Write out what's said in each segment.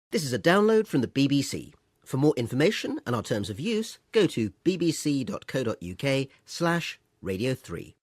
This is a download from the BBC. For more information and our terms of use, go to bbc.co.uk/radio3.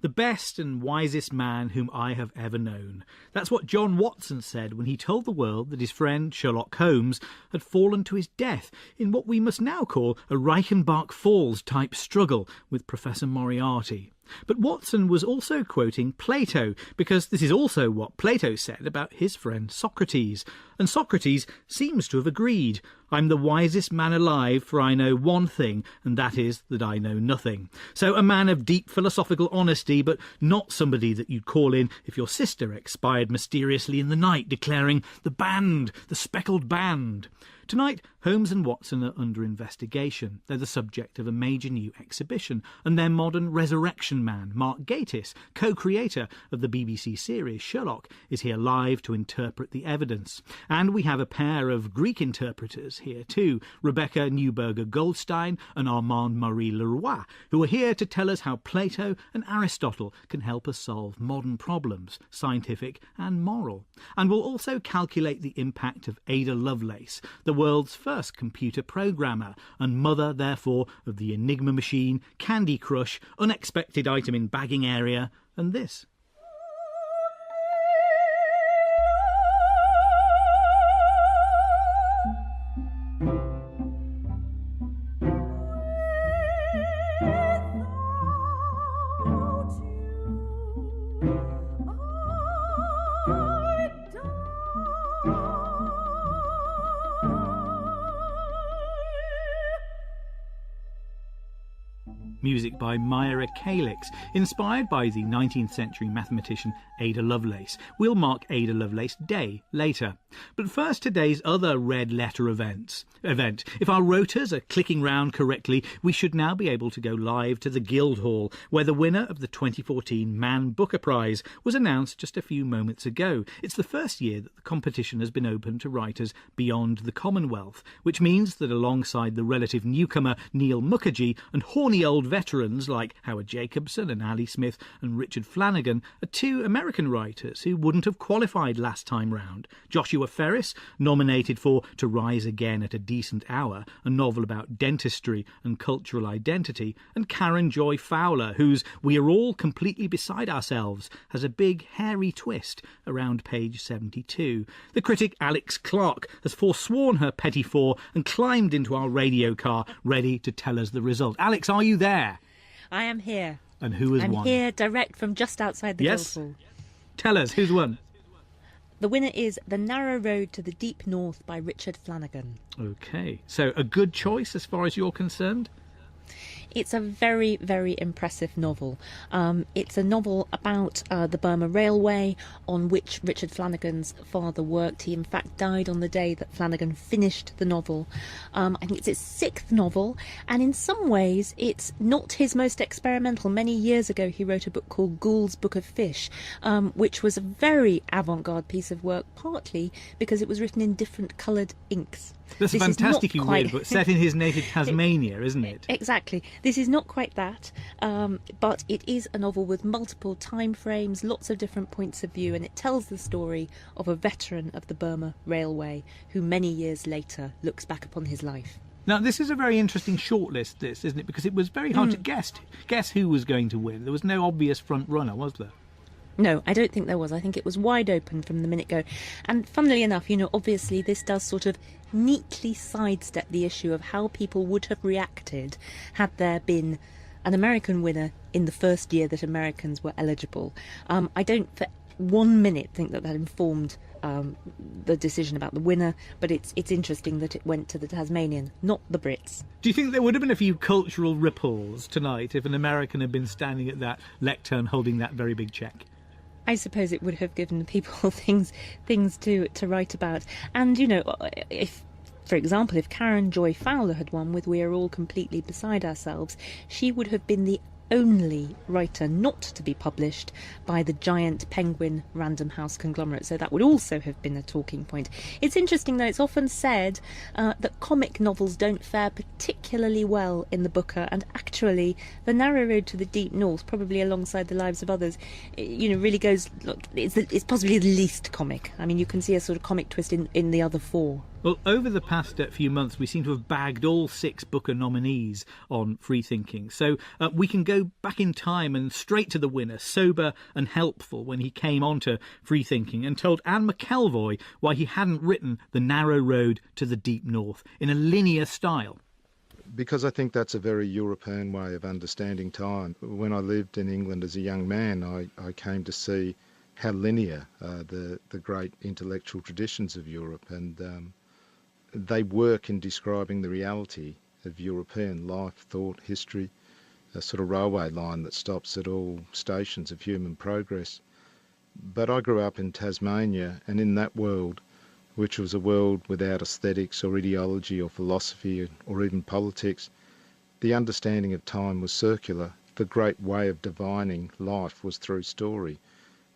The best and wisest man whom I have ever known. That's what John Watson said when he told the world that his friend Sherlock Holmes had fallen to his death in what we must now call a Reichenbach Falls type struggle with Professor Moriarty. But Watson was also quoting Plato, because this is also what Plato said about his friend Socrates. And Socrates seems to have agreed. I'm the wisest man alive, for I know one thing, and that is that I know nothing. So a man of deep philosophical honesty, but not somebody that you'd call in if your sister expired mysteriously in the night, declaring, "The band, the speckled band." Tonight, Holmes and Watson are under investigation. They're the subject of a major new exhibition, and their modern resurrection man, Mark Gatiss, co-creator of the BBC series Sherlock, is here live to interpret the evidence. And we have a pair of Greek interpreters here too, Rebecca Newberger Goldstein and Armand Marie Leroi, who are here to tell us how Plato and Aristotle can help us solve modern problems, scientific and moral. And we'll also calculate the impact of Ada Lovelace, the world's first computer programmer, and mother, therefore, of the Enigma machine, Candy Crush, unexpected item in bagging area, and this. Music by Myra Calix, inspired by the 19th century mathematician Ada Lovelace. We'll mark Ada Lovelace Day later. But first, today's other red letter event. If our rotors are clicking round correctly, we should now be able to go live to the Guildhall, where the winner of the 2014 Man Booker Prize was announced just a few moments ago. It's the first year that the competition has been open to writers beyond the Commonwealth, which means that alongside the relative newcomer Neil Mukherjee and horny old veterans like Howard Jacobson and Ali Smith and Richard Flanagan are two American writers who wouldn't have qualified last time round. Joshua Ferris, nominated for To Rise Again at a Decent Hour, a novel about dentistry and cultural identity, and Karen Joy Fowler, whose We Are All Completely Beside Ourselves has a big hairy twist around page 72. The critic Alex Clark has forsworn her petit four and climbed into our radio car, ready to tell us the result. Alex, are you there? I am here. And who has won? I'm here direct from just outside the Guildhall. Tell us, who's won? The winner is The Narrow Road to the Deep North by Richard Flanagan. OK, so a good choice as far as you're concerned? It's a very, very impressive novel. It's a novel about the Burma Railway, on which Richard Flanagan's father worked. He, in fact, died on the day that Flanagan finished the novel. I think it's his sixth novel, and in some ways it's not his most experimental. Many years ago he wrote a book called Gould's Book of Fish, which was a very avant-garde piece of work, partly because it was written in different coloured inks. That's a fantastically weird book, set in his native Tasmania, isn't it? Exactly. This is not quite that, but it is a novel with multiple time frames, lots of different points of view, and it tells the story of a veteran of the Burma Railway who many years later looks back upon his life. Now, this is a very interesting shortlist, this, isn't it? Because it was very hard to guess who was going to win. There was no obvious front runner, was there? No, I don't think there was. I think it was wide open from the minute go. And funnily enough, obviously this does sort of neatly sidestep the issue of how people would have reacted had there been an American winner in the first year that Americans were eligible. I don't for 1 minute think that informed the decision about the winner, but it's interesting that it went to the Tasmanian, not the Brits. Do you think there would have been a few cultural ripples tonight if an American had been standing at that lectern holding that very big cheque? I suppose it would have given people things to write about. And, if, for example, if Karen Joy Fowler had won with We Are All Completely Beside Ourselves, she would have been the only writer not to be published by the giant Penguin Random House conglomerate, so that would also have been a talking point. It's interesting, though, it's often said that comic novels don't fare particularly well in the Booker, and actually The Narrow Road to the Deep North, probably alongside The Lives of Others, really goes, it's possibly the least comic. I mean, you can see a sort of comic twist in the other four. Well, over the past few months, we seem to have bagged all 6 Booker nominees on free thinking. So we can go back in time and straight to the winner, sober and helpful, when he came onto free thinking and told Anne McElvoy why he hadn't written The Narrow Road to the Deep North in a linear style. Because I think that's a very European way of understanding time. When I lived in England as a young man, I came to see how linear the great intellectual traditions of Europe, and they work in describing the reality of European life, thought, history, a sort of railway line that stops at all stations of human progress. But I grew up in Tasmania, and in that world, which was a world without aesthetics or ideology or philosophy or even politics, the understanding of time was circular. The great way of divining life was through story,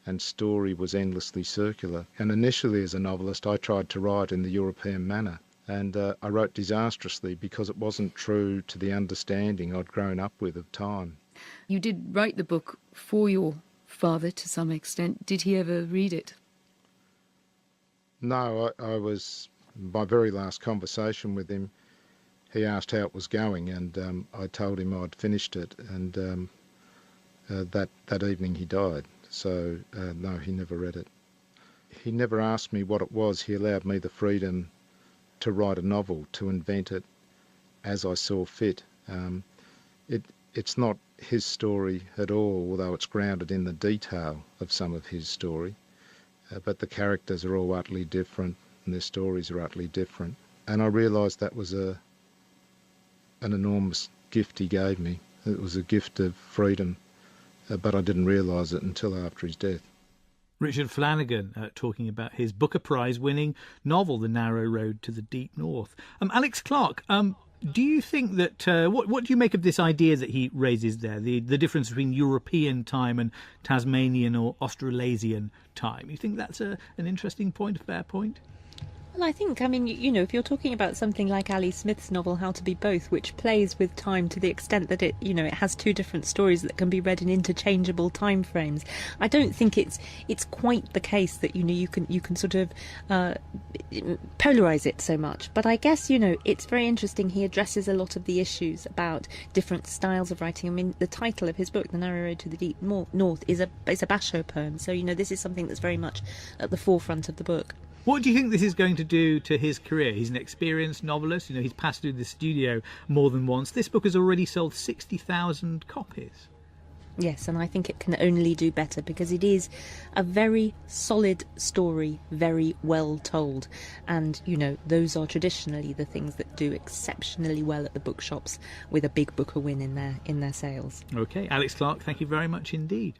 and story was endlessly circular. And initially as a novelist I tried to write in the European manner, and I wrote disastrously because it wasn't true to the understanding I'd grown up with of time. You did write the book for your father to some extent. Did he ever read it? No, my very last conversation with him, he asked how it was going, and I told him I'd finished it, and that evening he died. So, no, he never read it. He never asked me what it was. He allowed me the freedom to write a novel, to invent it as I saw fit. It's not his story at all, although it's grounded in the detail of some of his story. But the characters are all utterly different, and their stories are utterly different. And I realised that was an enormous gift he gave me. It was a gift of freedom, but I didn't realise it until after his death. Richard Flanagan talking about his Booker Prize-winning novel, The Narrow Road to the Deep North. Alex Clark, do you think that what do you make of this idea that he raises there, the difference between European time and Tasmanian or Australasian time? You think that's an interesting point, a fair point? Well, I think, if you're talking about something like Ali Smith's novel How to Be Both, which plays with time to the extent that it has 2 different stories that can be read in interchangeable time frames, I don't think it's quite the case that you can sort of polarise it so much. But I guess it's very interesting. He addresses a lot of the issues about different styles of writing. I mean, the title of his book, The Narrow Road to the Deep North, is a basho poem. So this is something that's very much at the forefront of the book. What do you think this is going to do to his career? He's an experienced novelist. He's passed through the studio more than once. This book has already sold 60,000 copies. Yes, and I think it can only do better because it is a very solid story, very well told. And, those are traditionally the things that do exceptionally well at the bookshops, with a big Booker win in their sales. OK, Alex Clark, thank you very much indeed.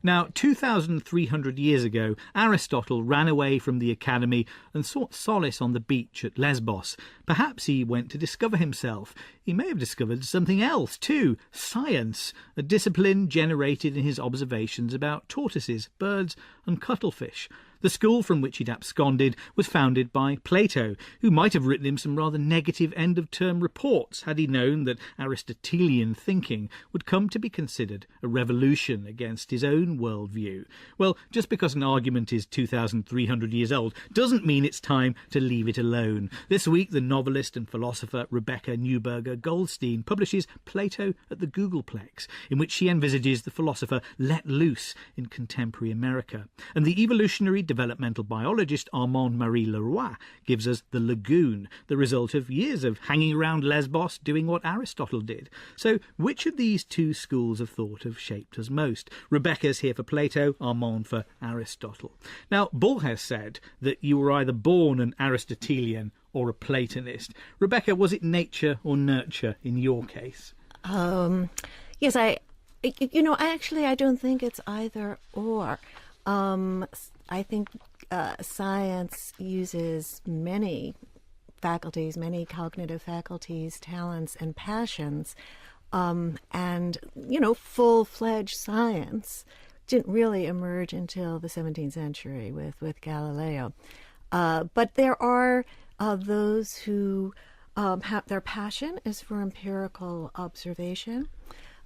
Now, 2,300 years ago, Aristotle ran away from the academy and sought solace on the beach at Lesbos. Perhaps he went to discover himself. He may have discovered something else too, science, a discipline generated in his observations about tortoises, birds and cuttlefish. The school from which he'd absconded was founded by Plato, who might have written him some rather negative end-of-term reports had he known that Aristotelian thinking would come to be considered a revolution against his own worldview. Well, just because an argument is 2,300 years old doesn't mean it's time to leave it alone. This week, the novelist and philosopher Rebecca Newberger Goldstein publishes Plato at the Googleplex, in which she envisages the philosopher let loose in contemporary America. And the evolutionary developmental biologist Armand Marie Leroi gives us the Lagoon, the result of years of hanging around Lesbos doing what Aristotle did. So which of these 2 schools of thought have shaped us most? Rebecca's here for Plato, Armand for Aristotle. Now, Bull has said that you were either born an Aristotelian or a Platonist. Rebecca, was it nature or nurture in your case? Yes, I don't think it's either or. I think science uses many faculties, many cognitive faculties, talents, and passions And, full-fledged science didn't really emerge until the 17th century with Galileo. But there are those who have their passion is for empirical observation.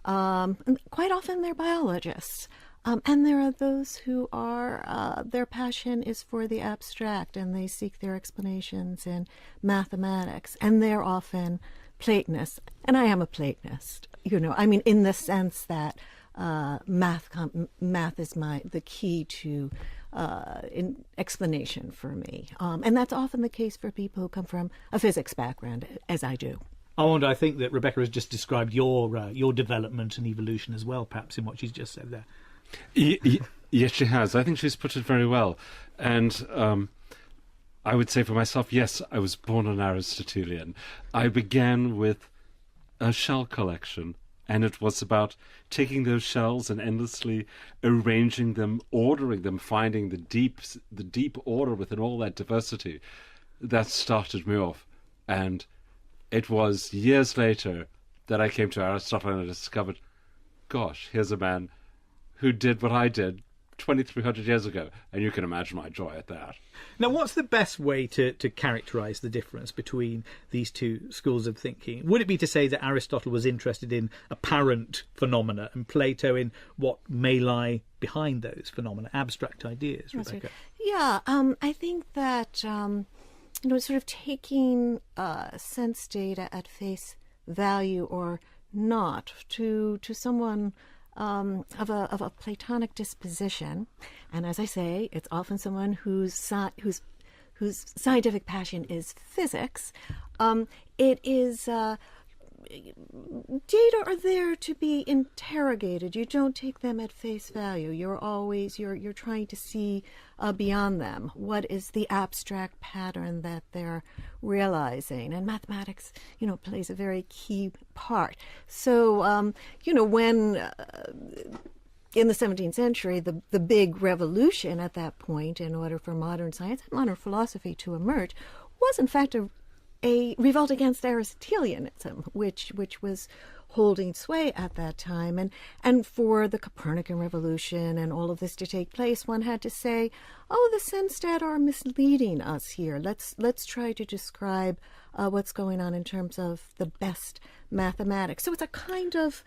And quite often they're biologists. And there are those who are, their passion is for the abstract, and they seek their explanations in mathematics. And they're often Platonists. And I am a Platonist, in the sense that math is the key to explanation for me. And that's often the case for people who come from a physics background, as I do. I think that Rebecca has just described your development and evolution as well, perhaps, in what she's just said there. Yes, she has. I think she's put it very well. And I would say for myself, yes, I was born an Aristotelian. I began with a shell collection, and it was about taking those shells and endlessly arranging them, ordering them, finding the deep order within all that diversity. That started me off. And it was years later that I came to Aristotle and I discovered, gosh, here's a man who did what I did 2,300 years ago, and you can imagine my joy at that. Now, what's the best way to characterise the difference between these two schools of thinking? Would it be to say that Aristotle was interested in apparent phenomena and Plato in what may lie behind those phenomena, abstract ideas, Rebecca? Yeah, I think that, sort of taking sense data at face value or not to someone of a Platonic disposition, and as I say, it's often someone whose scientific passion is physics. It is data are there to be interrogated. You don't take them at face value. You're trying to see beyond them. What is the abstract pattern that they're realizing? And mathematics, plays a very key part. So, when in the 17th century, the big revolution at that point, in order for modern science and modern philosophy to emerge, was in fact a revolt against Aristotelianism, which was holding sway at that time. And for the Copernican revolution and all of this to take place, one had to say, the sense data are misleading us here. Let's try to describe what's going on in terms of the best mathematics. So it's a kind of,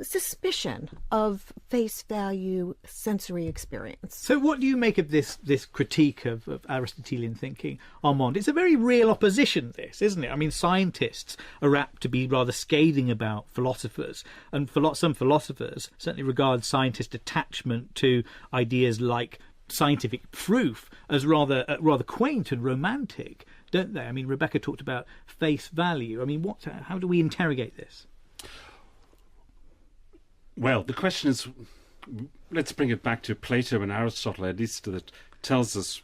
suspicion of face value sensory experience. So what do you make of this critique of Aristotelian thinking, Armand? It's a very real opposition, this, isn't it? I mean, scientists are apt to be rather scathing about philosophers, and some philosophers certainly regard scientist attachment to ideas like scientific proof as rather quaint and romantic, don't they? I mean, Rebecca talked about face value. I mean, how do we interrogate this? Well, the question is, let's bring it back to Plato and Aristotle, at least that tells us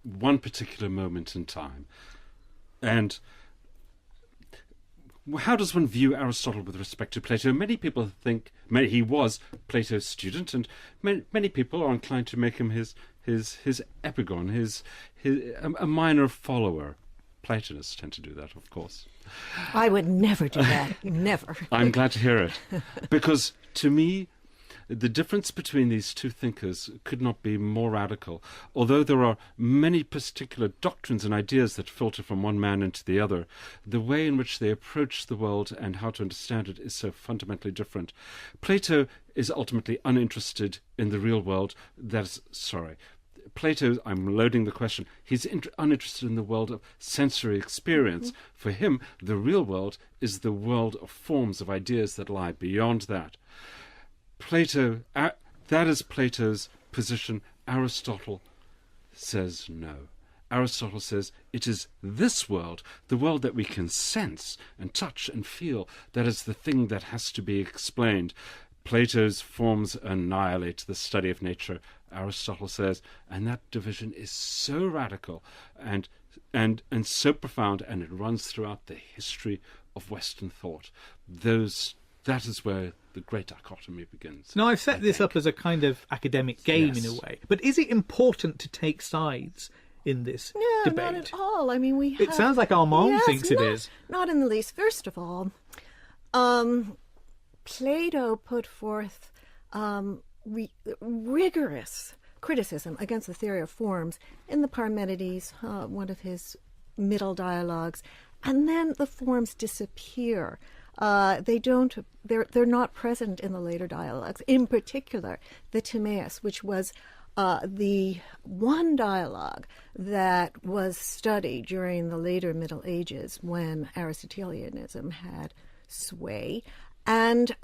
one particular moment in time. And how does one view Aristotle with respect to Plato? Many people think he was Plato's student, and many people are inclined to make him his epigon, a minor follower. Platonists tend to do that, of course. I would never do that. Never. I'm glad to hear it. Because to me, the difference between these two thinkers could not be more radical. Although there are many particular doctrines and ideas that filter from one man into the other, the way in which they approach the world and how to understand it is so fundamentally different. Plato is ultimately uninterested in the real world. Plato, I'm loading the question, he's uninterested in the world of sensory experience. Mm-hmm. For him, the real world is the world of forms, of ideas that lie beyond that. That is Plato's position. Aristotle says no. Aristotle says it is this world, the world that we can sense and touch and feel, that is the thing that has to be explained. Plato's forms annihilate the study of nature, Aristotle says, and that division is so radical and so profound, and it runs throughout the history of Western thought. That is where the great dichotomy begins. Now, I've set this up as a kind of academic game, yes, in a way, but is it important to take sides in this No, debate? not at all. I mean, we have... It sounds like Armand thinks it is. Not in the least. First of all, Plato put forth rigorous criticism against the theory of forms in the Parmenides, one of his middle dialogues, and then the forms disappear. They're not present in the later dialogues. In particular, the Timaeus, which was the one dialogue that was studied during the later Middle Ages when Aristotelianism had sway. And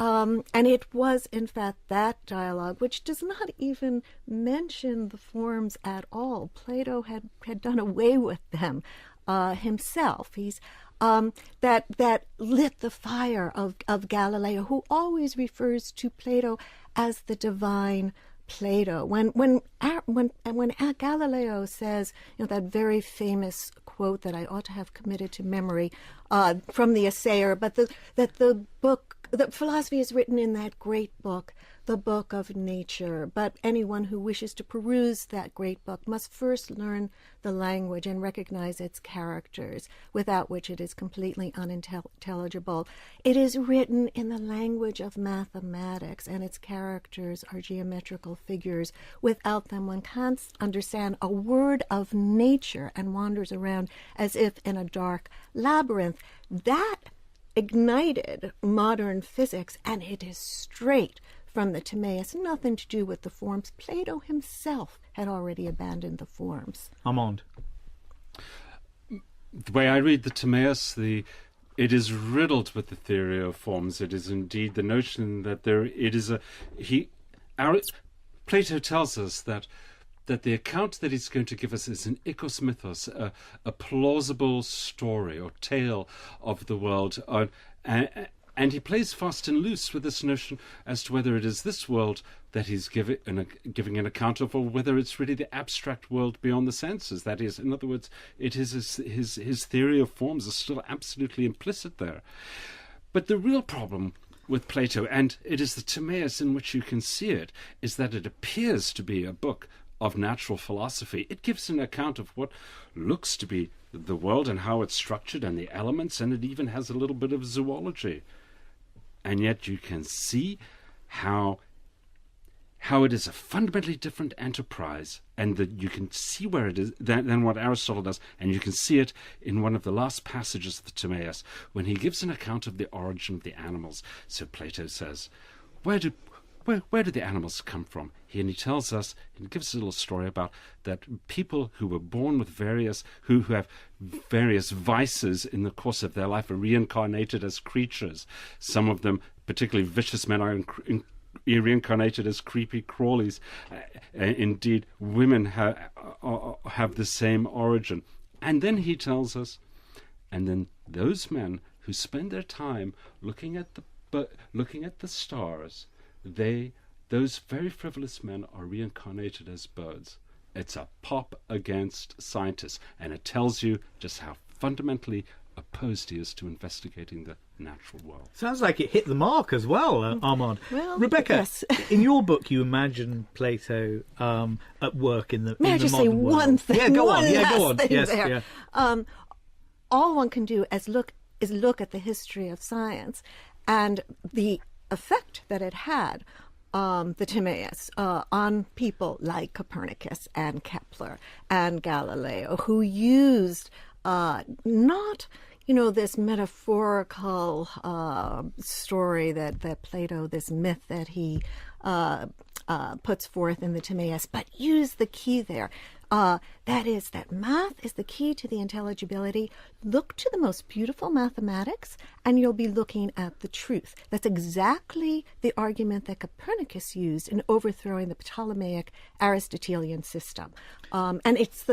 it was, in fact, that dialogue, which does not even mention the forms at all. Plato had done away with them himself. He's that lit the fire of Galileo, who always refers to Plato as the divine Plato. When Galileo says, that very famous quote that I ought to have committed to memory from the Assayer, but that philosophy is written in that great book, the Book of Nature. But anyone who wishes to peruse that great book must first learn the language and recognize its characters, without which it is completely unintelligible. It is written in the language of mathematics, and its characters are geometrical figures. Without them, one can't understand a word of nature and wanders around as if in a dark labyrinth. That ignited modern physics, and it is straight from the Timaeus, nothing to do with the forms. Plato himself had already abandoned the forms. Armand. The way I read the Timaeus, it is riddled with the theory of forms. It is indeed the notion that Plato tells us that the account that he's going to give us is an ikos mythos, a plausible story or tale of the world. And he plays fast and loose with this notion as to whether it is this world that he's giving an account of, or whether it's really the abstract world beyond the senses. That is, in other words, it is his theory of forms is still absolutely implicit there. But the real problem with Plato, and it is the Timaeus in which you can see it, is that it appears to be a book of natural philosophy. It gives an account of what looks to be the world and how it's structured and the elements, and it even has a little bit of zoology. And yet you can see how it is a fundamentally different enterprise, and that you can see where it is than what Aristotle does, and you can see it in one of the last passages of the Timaeus when he gives an account of the origin of the animals. So Plato says, where do the animals come from? He tells us, he gives us a little story about that people who were born with who have various vices in the course of their life are reincarnated as creatures. Some of them, particularly vicious men, are reincarnated as creepy crawlies. Indeed, women have the same origin. And then he tells us, and then those men who spend their time looking at the stars, those very frivolous men are reincarnated as birds. It's a pop against scientists, and it tells you just how fundamentally opposed he is to investigating the natural world. Sounds like it hit the mark as well, Armand. Well, Rebecca, yes. In your book, you imagine Plato at work in the May I just say modern world. one thing? Yeah, go on. Yes, there. All one can do is look at the history of science and the effect that it had, the Timaeus, on people like Copernicus and Kepler and Galileo, who used not this metaphorical story that Plato, this myth that he puts forth in the Timaeus, but use the key there. That is, that math is the key to the intelligibility. Look to the most beautiful mathematics, and you'll be looking at the truth. That's exactly the argument that Copernicus used in overthrowing the Ptolemaic Aristotelian system. And it's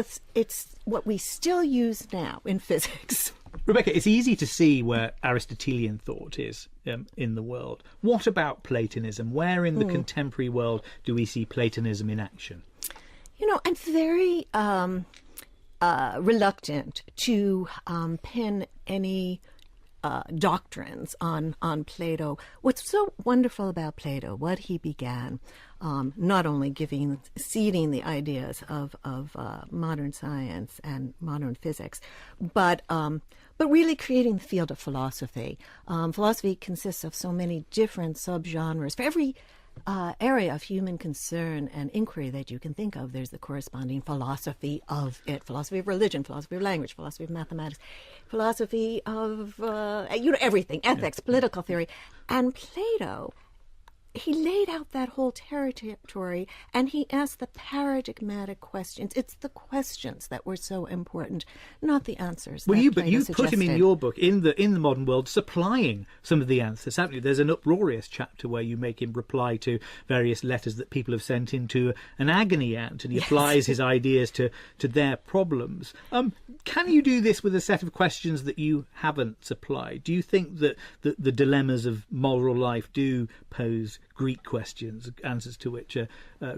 what we still use now in physics. Rebecca, it's easy to see where Aristotelian thought is in the world. What about Platonism? Where in the contemporary world do we see Platonism in action? I'm very reluctant to pin any doctrines on Plato. What's so wonderful about Plato, what he began, not only seeding the ideas of modern science and modern physics, but really creating the field of philosophy. Philosophy consists of so many different subgenres. For every area of human concern and inquiry that you can think of, there's the corresponding philosophy of it. Philosophy of religion, philosophy of language, philosophy of mathematics, philosophy of everything, ethics, political theory. And Plato, he laid out that whole territory, and he asked the paradigmatic questions. It's the questions that were so important, not the answers. Well, you put suggested. him in your book in the modern world, supplying some of the answers, haven't you? There's an uproarious chapter where you make him reply to various letters that people have sent into an agony aunt, and he applies his ideas to their problems. Can you do this with a set of questions that you haven't supplied? Do you think that the dilemmas of moral life do pose Greek questions, answers to which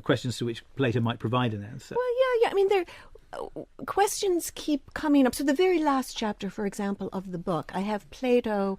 questions to which Plato might provide an answer? Well, yeah. I mean, questions keep coming up. So the very last chapter, for example, of the book, I have Plato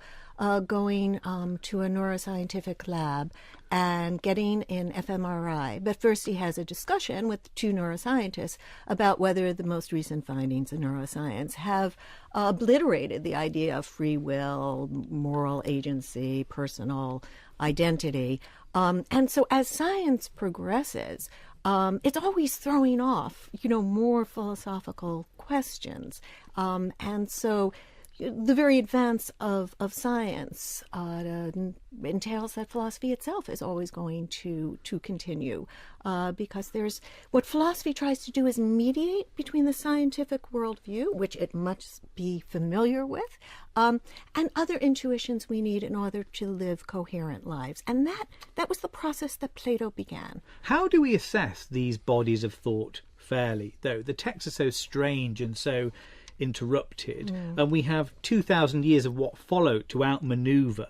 going to a neuroscientific lab and getting an fMRI. But first he has a discussion with two neuroscientists about whether the most recent findings in neuroscience have obliterated the idea of free will, moral agency, personal identity. And so as science progresses, it's always throwing off, more philosophical questions. And so the very advance of science entails that philosophy itself is always going to continue, because what philosophy tries to do is mediate between the scientific worldview, which it must be familiar with, and other intuitions we need in order to live coherent lives. And that was the process that Plato began. How do we assess these bodies of thought fairly, though? The texts are so strange and so interrupted, and we have 2,000 years of what followed to outmaneuver,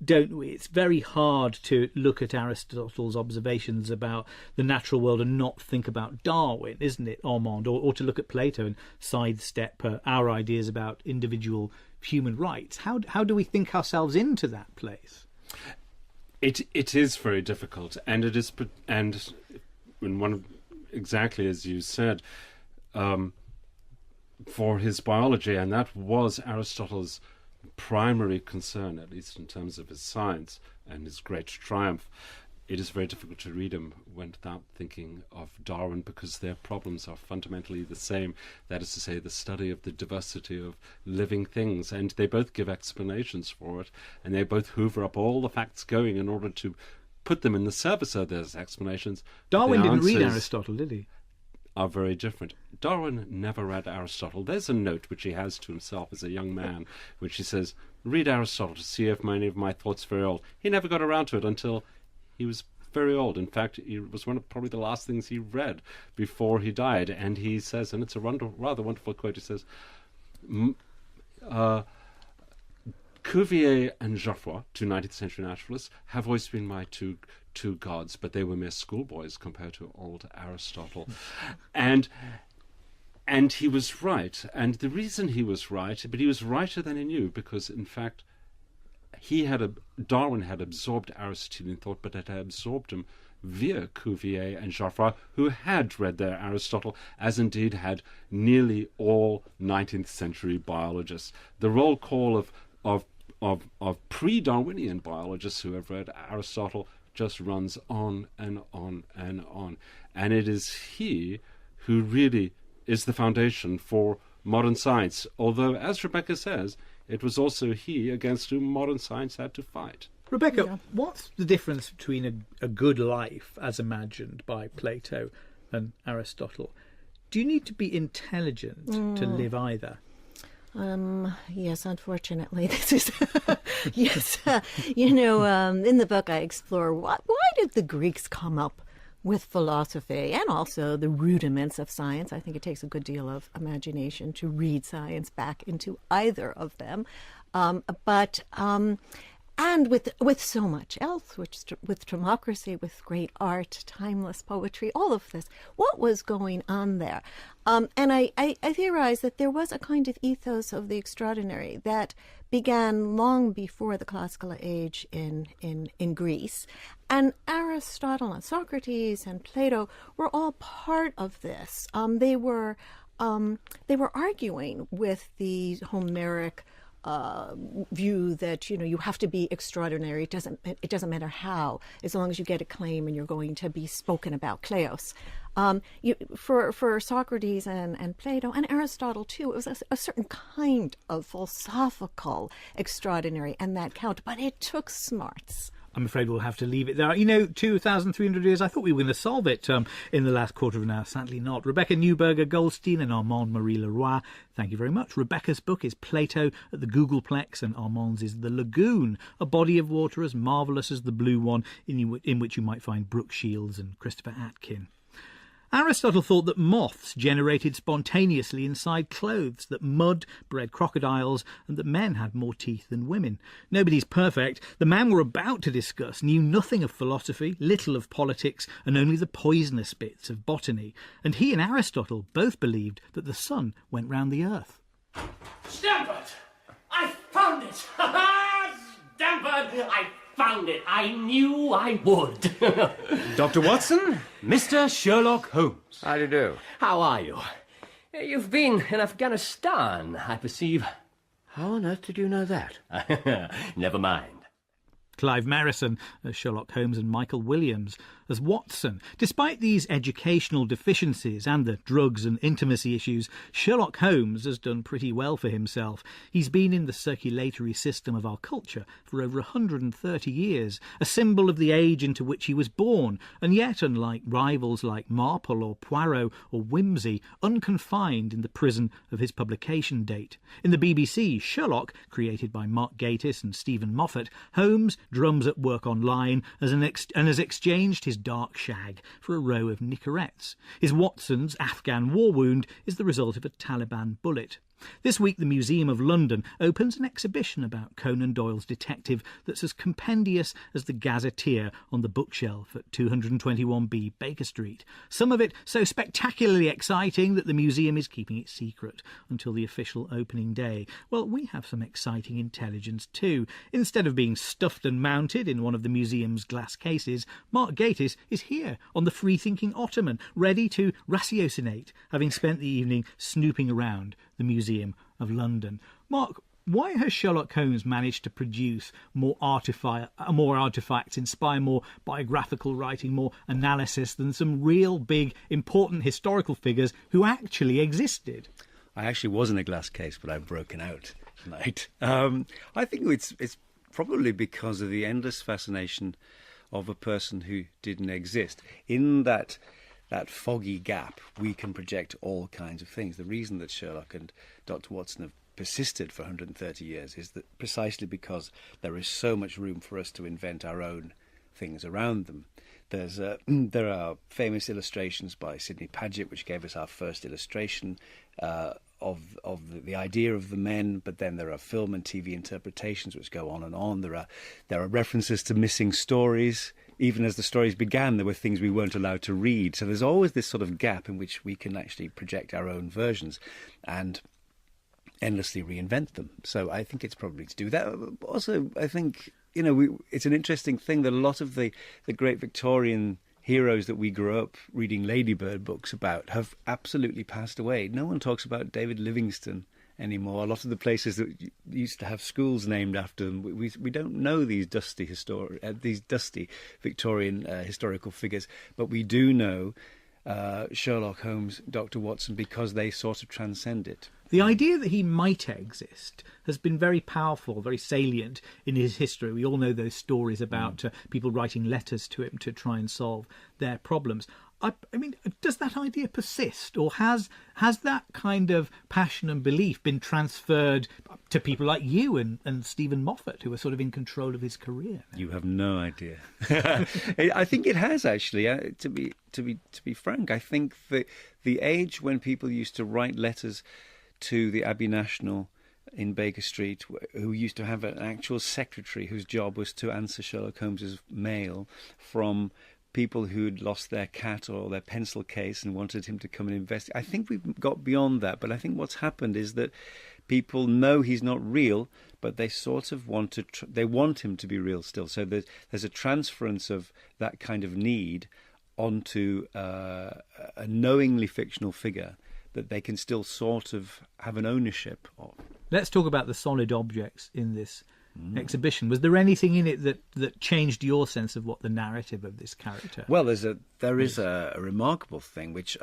don't we? It's very hard to look at Aristotle's observations about the natural world and not think about Darwin, isn't it, Armand? Or to look at Plato and sidestep our ideas about individual human rights. How do we think ourselves into that place? It is very difficult, and it is, and when one, exactly as you said, for his biology, and that was Aristotle's primary concern, at least in terms of his science and his great triumph. It is very difficult to read him without thinking of Darwin, because their problems are fundamentally the same. That is to say, the study of the diversity of living things, and they both give explanations for it, and they both hoover up all the facts going in order to put them in the service of those explanations. Darwin didn't read Aristotle, did he? Are very different. Darwin never read Aristotle. There's a note which he has to himself as a young man, which he says, read Aristotle to see if many of my thoughts are very old. He never got around to it until he was very old. In fact, it was one of probably the last things he read before he died. And he says, and it's a rather wonderful quote, he says, Cuvier and Geoffroy, two 19th century naturalists, have always been my two gods, but they were mere schoolboys compared to old Aristotle. And he was right. And the reason he was right, but he was righter than he knew, because in fact Darwin had absorbed Aristotelian thought, but it had absorbed him via Cuvier and Geoffroy, who had read their Aristotle, as indeed had nearly all 19th century biologists. The roll call of pre-Darwinian biologists who have read Aristotle just runs on and on and on. And it is he who really is the foundation for modern science, although, as Rebecca says, it was also he against whom modern science had to fight. Rebecca, what's the difference between a good life, as imagined by Plato and Aristotle? Do you need to be intelligent to live either? Yes, unfortunately, this is yes. In the book I explore why did the Greeks come up with philosophy and also the rudiments of science. I think it takes a good deal of imagination to read science back into either of them, and with so much else, with democracy, with great art, timeless poetry, all of this. What was going on there? And I theorize that there was a kind of ethos of the extraordinary that began long before the classical age in Greece. And Aristotle and Socrates and Plato were all part of this. They were arguing with the Homeric view that you have to be extraordinary. It doesn't matter how, as long as you get a claim and you're going to be spoken about, kleos. For Socrates and Plato and Aristotle too, it was a certain kind of philosophical extraordinary, and that counted. But it took smarts. I'm afraid we'll have to leave it there. 2,300 years, I thought we were going to solve it in the last quarter of an hour. Sadly not. Rebecca Newberger, Goldstein and Armand Marie Leroi, thank you very much. Rebecca's book is Plato at the Googleplex and Armand's is The Lagoon, a body of water as marvellous as the blue one in which you might find Brooke Shields and Christopher Atkin. Aristotle thought that moths generated spontaneously inside clothes, that mud bred crocodiles, and that men had more teeth than women. Nobody's perfect. The man we're about to discuss knew nothing of philosophy, little of politics, and only the poisonous bits of botany. And he and Aristotle both believed that the sun went round the earth. Stanford! I found it! Stanford! I found it! I knew I would! Dr. Watson? Mr. Sherlock Holmes. How do you do? How are you? You've been in Afghanistan, I perceive. How on earth did you know that? Never mind. Clive Merrison as Sherlock Holmes and Michael Williams as Watson. Despite these educational deficiencies and the drugs and intimacy issues, Sherlock Holmes has done pretty well for himself. He's been in the circulatory system of our culture for over 130 years, a symbol of the age into which he was born, and yet, unlike rivals like Marple or Poirot or Whimsy, unconfined in the prison of his publication date. In the BBC, Sherlock, created by Mark Gatiss and Stephen Moffat, Holmes drums at work online and has exchanged his dark shag for a row of Nicorettes. His Watson's Afghan war wound is the result of a Taliban bullet. This week the Museum of London opens an exhibition about Conan Doyle's detective that's as compendious as the gazetteer on the bookshelf at 221B Baker Street. Some of it so spectacularly exciting that the museum is keeping it secret until the official opening day. Well, we have some exciting intelligence too. Instead of being stuffed and mounted in one of the museum's glass cases, Mark Gatiss is here on the free-thinking ottoman, ready to ratiocinate, having spent the evening snooping around the Museum of London. Mark, why has Sherlock Holmes managed to produce more artefacts, inspire more biographical writing, more analysis than some real big, important historical figures who actually existed? I actually was in a glass case, but I've broken out tonight. I think it's probably because of the endless fascination of a person who didn't exist. In that foggy gap, we can project all kinds of things. The reason that Sherlock and Dr. Watson have persisted for 130 years is that precisely because there is so much room for us to invent our own things around them. There are famous illustrations by Sidney Paget, which gave us our first illustration of the idea of the men, but then there are film and TV interpretations which go on and on. There are references to missing stories. Even as the stories began, there were things we weren't allowed to read. So there's always this sort of gap in which we can actually project our own versions and endlessly reinvent them. So I think it's probably to do that. Also, I think, it's an interesting thing that a lot of the great Victorian heroes that we grew up reading Ladybird books about have absolutely passed away. No one talks about David Livingstone anymore. A lot of the places that used to have schools named after them, we don't know these dusty Victorian historical figures, but we do know Sherlock Holmes, Dr. Watson, because they sort of transcend it. The idea that he might exist has been very powerful, very salient in his history. We all know those stories about people writing letters to him to try and solve their problems. I mean, does that idea persist, or has that kind of passion and belief been transferred to people like you and Stephen Moffat, who are sort of in control of his career now? You have no idea. I think it has, actually. To be frank, I think that the age when people used to write letters to the Abbey National in Baker Street, who used to have an actual secretary whose job was to answer Sherlock Holmes's mail from people who'd lost their cat or their pencil case and wanted him to come and investigate. I think we've got beyond that, but I think what's happened is that people know he's not real, but they sort of want they want him to be real still. So there's a transference of that kind of need onto a knowingly fictional figure that they can still sort of have an ownership of. Let's talk about the solid objects in this exhibition. Was there anything in it that changed your sense of what the narrative of this character? Well, there is a remarkable thing which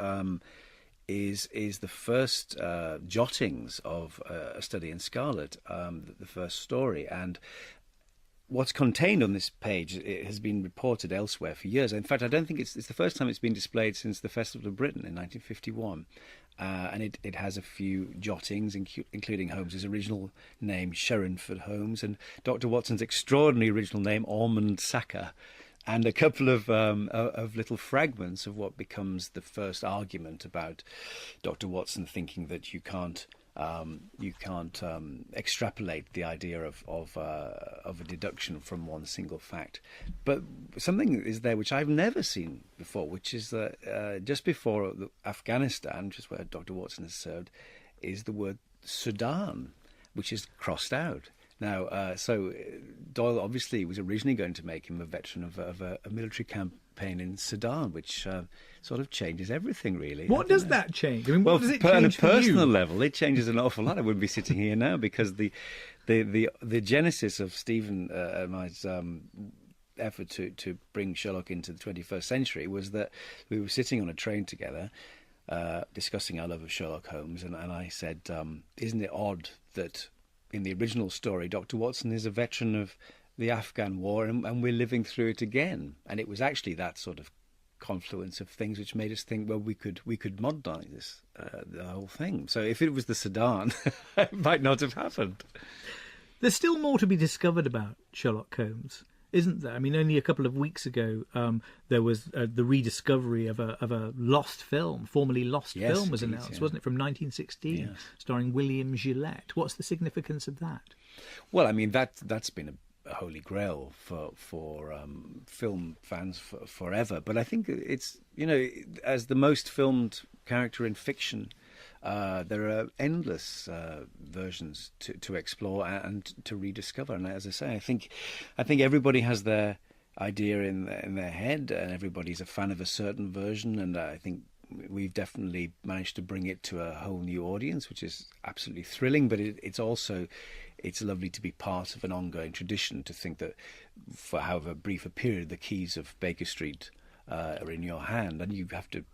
is the first jottings of A Study in Scarlet, the first story, and what's contained on this page, it has been reported elsewhere for years. In fact, I don't think it's the first time it's been displayed since the Festival of Britain in 1951. And it has a few jottings, including Holmes's original name, Sherrinford Holmes, and Dr. Watson's extraordinary original name, Ormond Sacker, and a couple of little fragments of what becomes the first argument about Dr. Watson thinking that you can't extrapolate the idea of a deduction from one single fact. But something is there which I've never seen before, which is that just before Afghanistan, which is where Dr. Watson has served, is the word Sudan, which is crossed out. Now, so Doyle obviously was originally going to make him a veteran of a military campaign in Sudan, which sort of changes everything, really. What does that change? I mean, well, what does it change on a for personal you? level, it changes an awful lot. I wouldn't be sitting here now because the genesis of Stephen and my effort to bring Sherlock into the 21st century was that we were sitting on a train together, discussing our love of Sherlock Holmes, and I said, isn't it odd that in the original story, Dr. Watson is a veteran of the Afghan war, and we're living through it again. And it was actually that sort of confluence of things which made us think, well, we could modernise this, the whole thing. So if it was the Sudan, it might not have happened. There's still more to be discovered about Sherlock Holmes, isn't there? I mean, only a couple of weeks ago, there was the rediscovery of a lost film, formerly lost film, was announced, wasn't it, from 1916, starring William Gillette. What's the significance of that? Well, I mean, that's been a holy grail for film fans forever. But I think it's, as the most filmed character in fiction, there are endless versions to explore and to rediscover. And as I say, I think everybody has their idea in their head, and everybody's a fan of a certain version. And I think we've definitely managed to bring it to a whole new audience, which is absolutely thrilling. But it's lovely to be part of an ongoing tradition, to think that for however brief a period, the keys of Baker Street are in your hand, and you have to,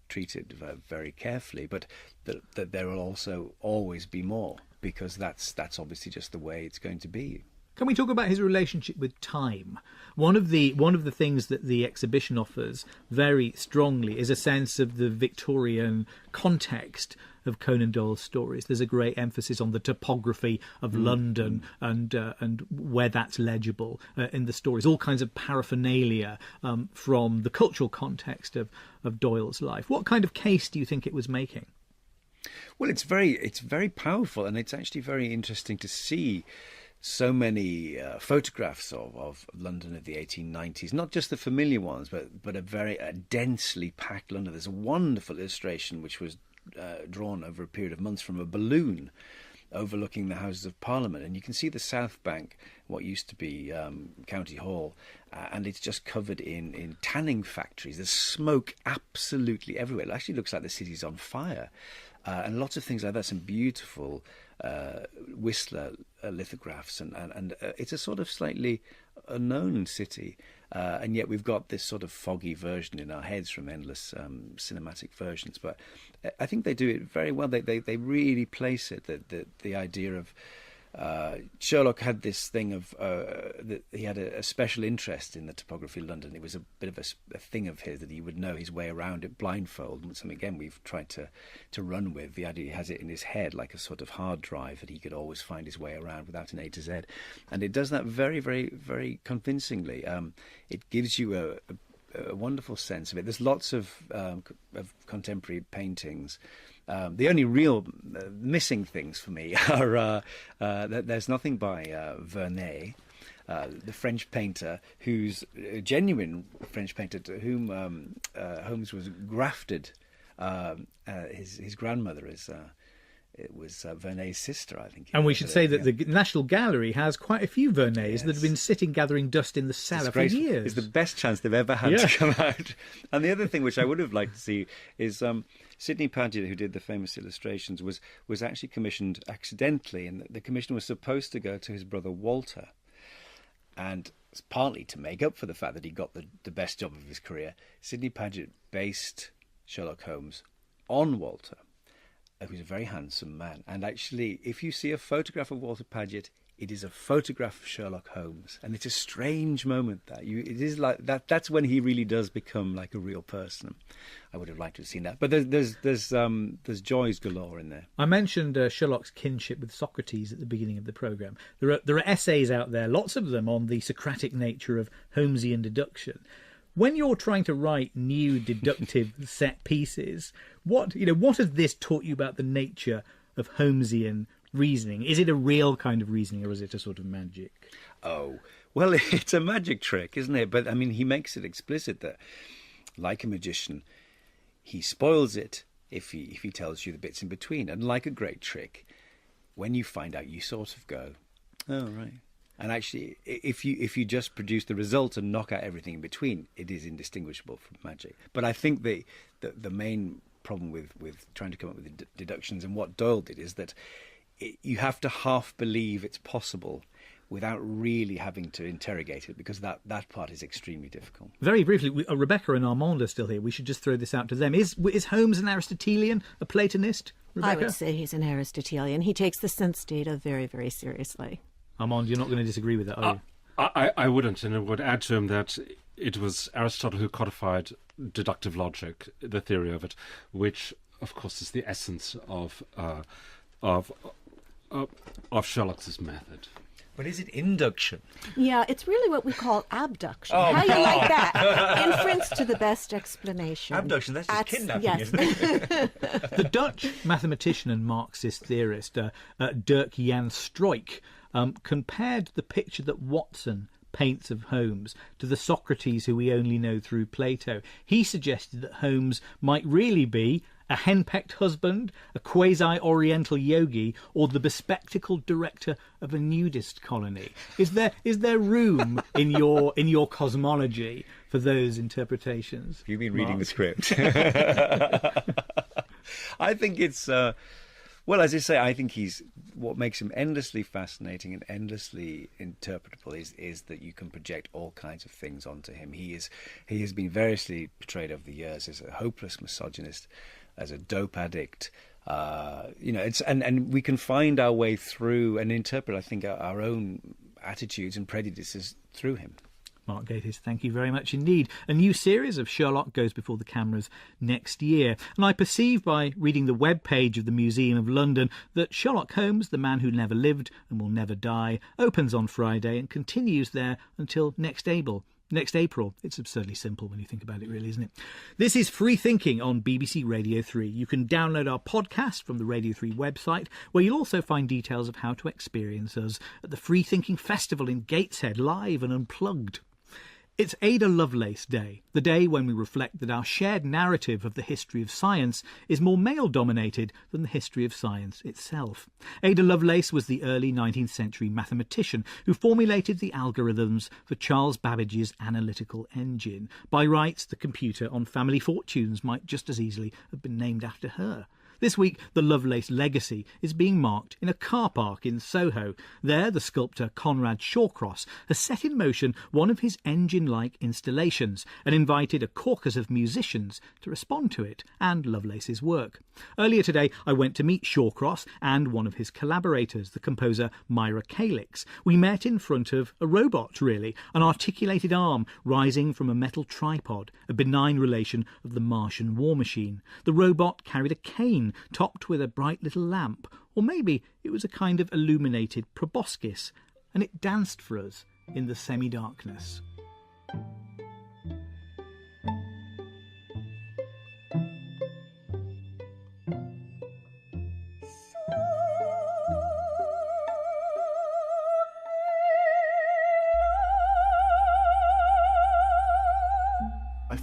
treat it very carefully. But that there will also always be more, because that's obviously just the way it's going to be. Can we talk about his relationship with time? One of the things that the exhibition offers very strongly is a sense of the Victorian context of Conan Doyle's stories. There's a great emphasis on the topography of London and where that's legible in the stories. All kinds of paraphernalia from the cultural context of Doyle's life. What kind of case do you think it was making? Well, it's very powerful, and it's actually very interesting to see so many photographs of London of the 1890s, not just the familiar ones, but a very densely packed London. There's a wonderful illustration which was drawn over a period of months from a balloon overlooking the Houses of Parliament, and you can see the South Bank, what used to be County Hall, and it's just covered in tanning factories. There's smoke absolutely everywhere. It actually looks like the city's on fire, and lots of things like that. Some beautiful Whistler lithographs, and it's a sort of slightly unknown city, and yet we've got this sort of foggy version in our heads from endless cinematic versions. But I think they do it very well. They really place it, the idea of Sherlock had this thing of that he had a special interest in the topography of London. It was a bit of a thing of his that he would know his way around it blindfold. And something again we've tried to run with. The idea he has it in his head like a sort of hard drive that he could always find his way around without an A to Z, and it does that very, very, very convincingly. It gives you a wonderful sense of it. There's lots of contemporary paintings. The only real missing things for me are that there's nothing by Vernet. the French painter, who's a genuine French painter to whom Holmes was grafted. His grandmother was Vernet's sister, I think. And we should say that the National Gallery has quite a few Vernets that have been sitting gathering dust in the cellar for years. It's the best chance they've ever had to come out. And the other thing which I would have liked to see is Sidney Paget, who did the famous illustrations, was actually commissioned accidentally, and the commission was supposed to go to his brother Walter. And partly to make up for the fact that he got the best job of his career, Sidney Paget based Sherlock Holmes on Walter, who's a very handsome man. And actually, if you see a photograph of Walter Paget, it is a photograph of Sherlock Holmes, and it's a strange moment. It is like that. That's when he really does become like a real person. I would have liked to have seen that, but there's joys galore in there. I mentioned Sherlock's kinship with Socrates at the beginning of the programme. There are essays out there, lots of them, on the Socratic nature of Holmesian deduction. When you're trying to write new deductive set pieces, what has this taught you about the nature of Holmesian reasoning? Is it a real kind of reasoning, or is it a sort of magic? Oh, well, it's a magic trick, isn't it? But I mean, he makes it explicit that, like a magician, he spoils it if he tells you the bits in between. And like a great trick, when you find out, you sort of go, oh, right. And actually, if you just produce the result and knock out everything in between, it is indistinguishable from magic. But I think the main problem with trying to come up with the deductions, and what Doyle did, is that you have to half believe it's possible without really having to interrogate it, because that part is extremely difficult. Very briefly, Rebecca and Armand are still here. We should just throw this out to them. Is Holmes an Aristotelian, a Platonist, Rebecca? I would say he's an Aristotelian. He takes the sense data very, very seriously. Armand, you're not going to disagree with that, are you? I wouldn't, and I would add to him that it was Aristotle who codified deductive logic, the theory of it, which, of course, is the essence of Sherlock's method. But is it induction? Yeah, it's really what we call abduction. Oh, How you like that? Inference to the best explanation. Abduction, that's just kidnapping, yes. isn't it? The Dutch mathematician and Marxist theorist Dirk Jan Struik compared the picture that Watson paints of Holmes to the Socrates who we only know through Plato. He suggested that Holmes might really be a henpecked husband, a quasi-oriental yogi, or the bespectacled director of a nudist colony. Is there room in your cosmology for those interpretations? You've been reading the script. I think it's well, as I say, I think what makes him endlessly fascinating and endlessly interpretable is that you can project all kinds of things onto him. He has been variously portrayed over the years as a hopeless misogynist, as a dope addict, and we can find our way through and interpret, I think, our own attitudes and prejudices through him. Mark Gatiss, thank you very much indeed. A new series of Sherlock goes before the cameras next year. And I perceive by reading the web page of the Museum of London that Sherlock Holmes, the man who never lived and will never die, opens on Friday and continues there until next April. It's absurdly simple when you think about it, really, isn't it? This is Free Thinking on BBC Radio 3. You can download our podcast from the Radio 3 website, where you'll also find details of how to experience us at the Free Thinking Festival in Gateshead, live and unplugged. It's Ada Lovelace Day, the day when we reflect that our shared narrative of the history of science is more male-dominated than the history of science itself. Ada Lovelace was the early 19th century mathematician who formulated the algorithms for Charles Babbage's analytical engine. By rights, the computer on Family Fortunes might just as easily have been named after her. This week, the Lovelace legacy is being marked in a car park in Soho. There, the sculptor Conrad Shawcross has set in motion one of his engine-like installations and invited a caucus of musicians to respond to it and Lovelace's work. Earlier today, I went to meet Shawcross and one of his collaborators, the composer Myra Calix. We met in front of a robot, really, an articulated arm rising from a metal tripod, a benign relation of the Martian war machine. The robot carried a cane topped with a bright little lamp, or maybe it was a kind of illuminated proboscis, and it danced for us in the semi-darkness.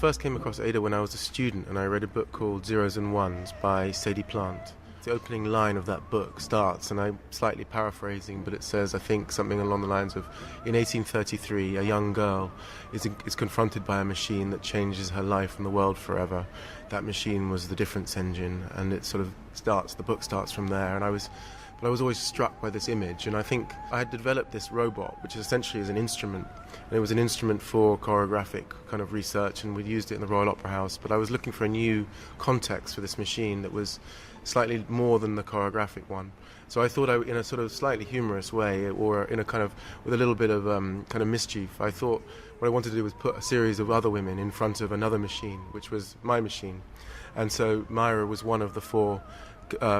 first came across Ada when I was a student, and I read a book called Zeros and Ones by Sadie Plant. The opening line of that book starts, and I'm slightly paraphrasing, but it says, I think, something along the lines of, in 1833, a young girl is confronted by a machine that changes her life and the world forever. That machine was the difference engine, and it sort of starts, the book starts from there, and I was always struck by this image, and I think I had developed this robot, which essentially is an instrument, and it was an instrument for choreographic kind of research, and we'd used it in the Royal Opera House, but I was looking for a new context for this machine that was slightly more than the choreographic one. So I thought, in a sort of slightly humorous way, or in a kind of, with a little bit of kind of mischief, I thought what I wanted to do was put a series of other women in front of another machine, which was my machine. And so Myra was one of the 4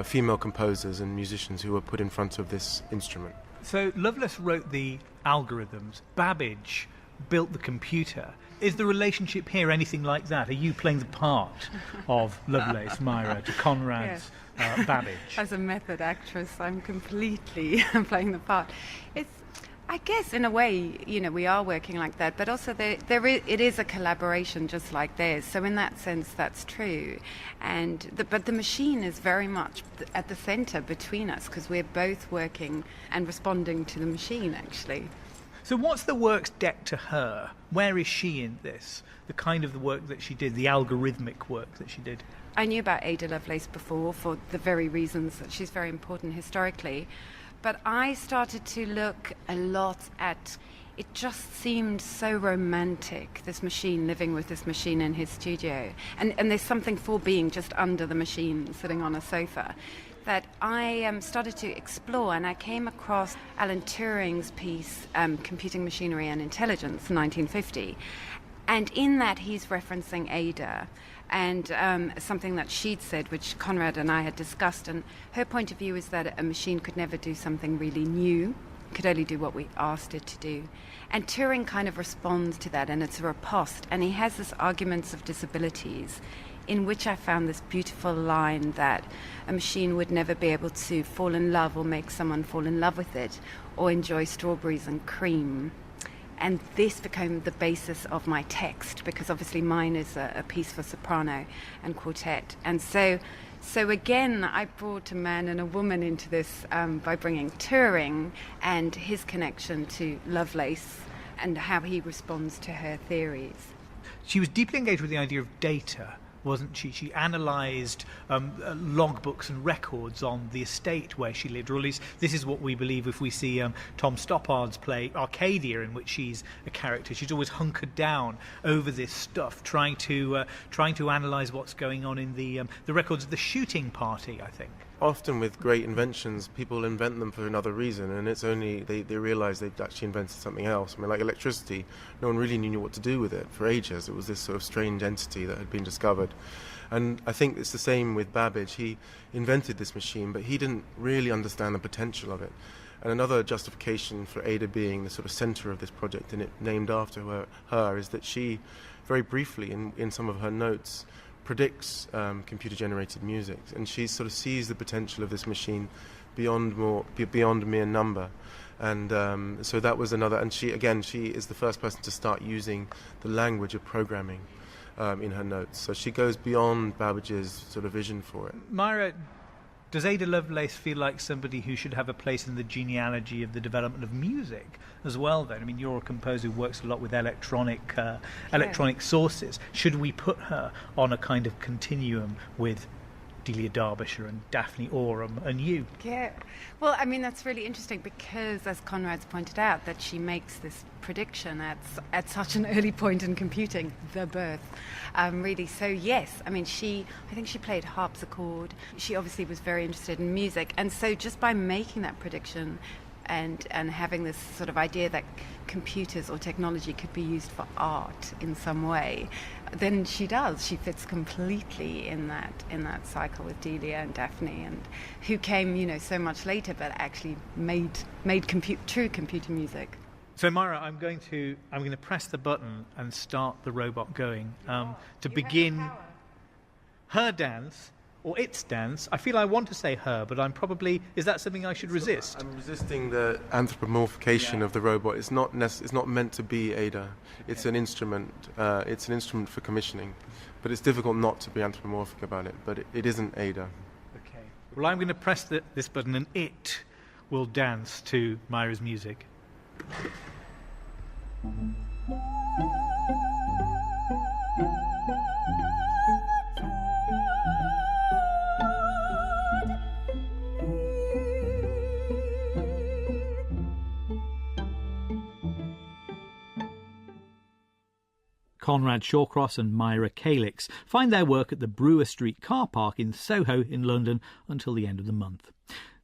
female composers and musicians who were put in front of this instrument. So Lovelace wrote the algorithms, Babbage built the computer. Is the relationship here anything like that? Are you playing the part of Lovelace, Myra, to Conrad's Babbage? As a method actress, I'm completely playing the part. I guess, in a way, we are working like that, but also it is a collaboration just like theirs. So in that sense, that's true. But the machine is very much at the centre between us, because we're both working and responding to the machine, actually. So what's the work's debt to her? Where is she in this? The kind of the work that she did, the algorithmic work that she did? I knew about Ada Lovelace before, for the very reasons that she's very important historically. But I started to look a lot at, it just seemed so romantic, this machine, living with this machine in his studio. And there's something for being just under the machine, sitting on a sofa, that I started to explore, and I came across Alan Turing's piece, Computing Machinery and Intelligence, 1950. And in that he's referencing Ada, and something that she'd said, which Conrad and I had discussed, and her point of view is that a machine could never do something really new, could only do what we asked it to do. And Turing kind of responds to that, and it's a riposte, and he has this arguments of disabilities, in which I found this beautiful line that a machine would never be able to fall in love or make someone fall in love with it, or enjoy strawberries and cream. And this became the basis of my text, because obviously mine is a piece for soprano and quartet. And so again, I brought a man and a woman into this by bringing Turing and his connection to Lovelace and how he responds to her theories. She was deeply engaged with the idea of data, wasn't she? She analysed logbooks and records on the estate where she lived, or at least this is what we believe if we see Tom Stoppard's play Arcadia, in which she's a character. She's always hunkered down over this stuff, trying to analyse what's going on in the records of the shooting party, I think. Often with great inventions, people invent them for another reason, and it's only they realise they've actually invented something else. I mean, like electricity, no one really knew what to do with it for ages. It was this sort of strange entity that had been discovered. And I think it's the same with Babbage. He invented this machine, but he didn't really understand the potential of it. And another justification for Ada being the sort of centre of this project, and it named after her, is that she, very briefly in some of her notes, predicts computer-generated music, and she sort of sees the potential of this machine beyond mere number, and so that was another. And she is the first person to start using the language of programming in her notes. So she goes beyond Babbage's sort of vision for it. Myra, does Ada Lovelace feel like somebody who should have a place in the genealogy of the development of music as well, then? I mean, you're a composer who works a lot with electronic sources. Should we put her on a kind of continuum with Delia Derbyshire and Daphne Oram and you? Yeah. Well, I mean, that's really interesting because, as Conrad's pointed out, that she makes this prediction at such an early point in computing, the birth, really. So, yes, I mean, I think she played harpsichord. She obviously was very interested in music. And so just by making that prediction and having this sort of idea that computers or technology could be used for art in some way, then she fits completely in that cycle with Delia and Daphne, and who came so much later but actually made true computer music. So Myra, I'm going to press the button and start the robot going to begin her dance or its dance. I feel I want to say her, but I'm probably... Is that something I should resist? I'm resisting the anthropomorphication of the robot. It's not meant to be Ada. It's an instrument. It's an instrument for commissioning. But it's difficult not to be anthropomorphic about it. But it isn't Ada. Okay. Well, I'm going to press this button and it will dance to Myra's music. Conrad Shawcross and Myra Calix. Find their work at the Brewer Street car park in Soho in London until the end of the month.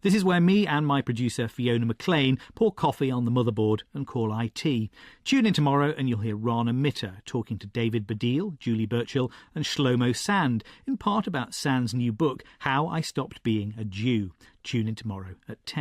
This is where me and my producer Fiona McLean pour coffee on the motherboard and call IT. Tune in tomorrow and you'll hear Rana Mitter talking to David Baddiel, Julie Birchill and Shlomo Sand, in part about Sand's new book, How I Stopped Being a Jew. Tune in tomorrow at 10.